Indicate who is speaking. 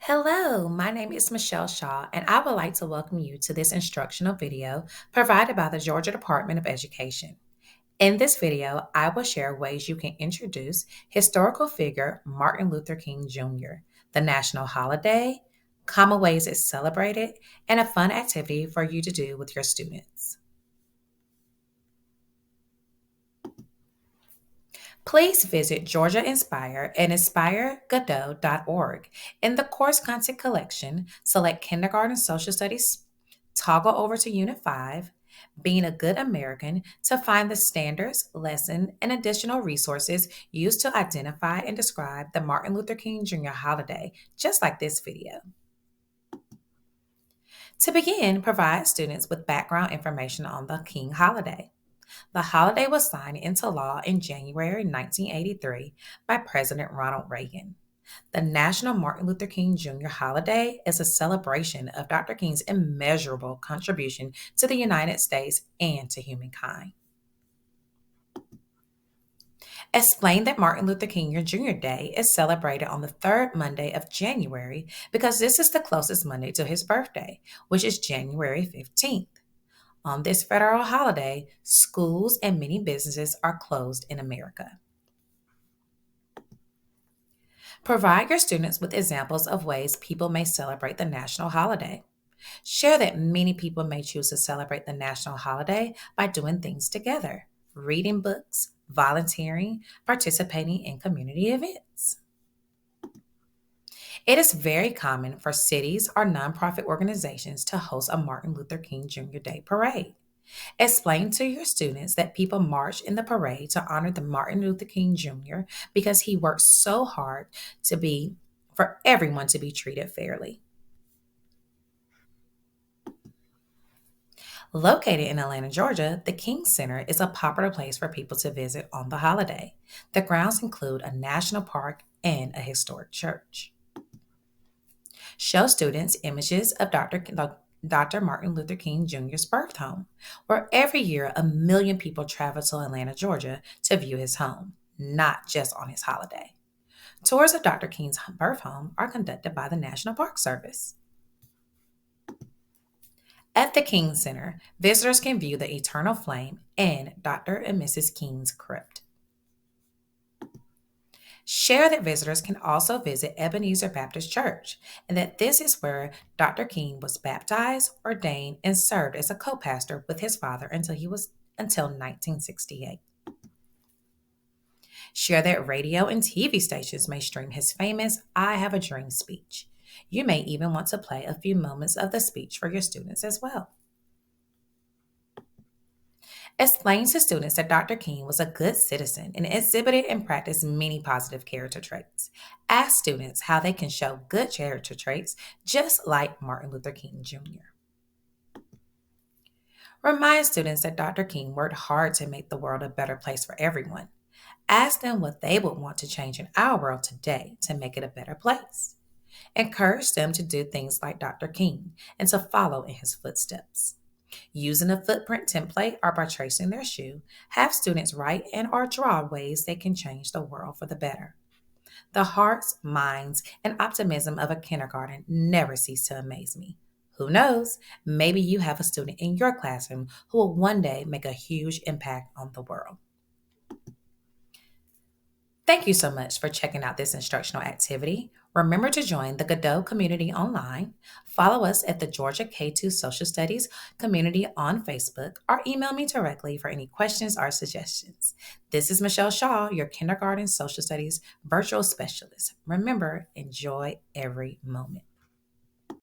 Speaker 1: Hello, my name is Michelle Shaw, and I would like to welcome you to this instructional video provided by the Georgia Department of Education. In this video, I will share ways you can introduce historical figure Martin Luther King Jr., the national holiday, common ways it's celebrated, and a fun activity for you to do with your students. Please visit Georgia Inspire and inspireGaDOE.org. In the course content collection, select Kindergarten Social Studies, toggle over to Unit 5, Being a Good American to find the standards, lesson, and additional resources used to identify and describe the Martin Luther King Jr. holiday, just like this video. To begin, provide students with background information on the King holiday. The holiday was signed into law in January 1983 by President Ronald Reagan. The National Martin Luther King Jr. holiday is a celebration of Dr. King's immeasurable contribution to the United States and to humankind. Explain that Martin Luther King Jr. Day is celebrated on the third Monday of January because this is the closest Monday to his birthday, which is January 15th. On this federal holiday, schools and many businesses are closed in America. Provide your students with examples of ways people may celebrate the national holiday. Share that many people may choose to celebrate the national holiday by doing things together, reading books, volunteering, participating in community events. It is very common for cities or nonprofit organizations to host a Martin Luther King Jr. Day parade. Explain to your students that people march in the parade to honor the Martin Luther King Jr. because he worked so hard for everyone to be treated fairly. Located in Atlanta, Georgia, the King Center is a popular place for people to visit on the holiday. The grounds include a national park and a historic church. Show students images of Dr. Martin Luther King Jr.'s birth home, where every year 1 million people travel to Atlanta, Georgia to view his home, not just on his holiday. Tours of Dr. King's birth home are conducted by the National Park Service. At the King Center, visitors can view the Eternal Flame and Dr. and Mrs. King's crypt. Share that visitors can also visit Ebenezer Baptist Church and that this is where Dr. King was baptized, ordained, and served as a co-pastor with his father until 1968. Share that radio and TV stations may stream his famous I Have a Dream speech. You may even want to play a few moments of the speech for your students as well. Explain to students that Dr. King was a good citizen and exhibited and practiced many positive character traits. Ask students how they can show good character traits just like Martin Luther King Jr. Remind students that Dr. King worked hard to make the world a better place for everyone. Ask them what they would want to change in our world today to make it a better place. Encourage them to do things like Dr. King and to follow in his footsteps. Using a footprint template or by tracing their shoe, have students write and or draw ways they can change the world for the better. The hearts, minds, and optimism of a kindergarten never cease to amaze me. Who knows, maybe you have a student in your classroom who will one day make a huge impact on the world. Thank you so much for checking out this instructional activity. Remember to join the GaDOE community online, follow us at the Georgia K-2 Social Studies community on Facebook, or email me directly for any questions or suggestions. This is Michelle Shaw, your Kindergarten Social Studies virtual specialist. Remember, enjoy every moment.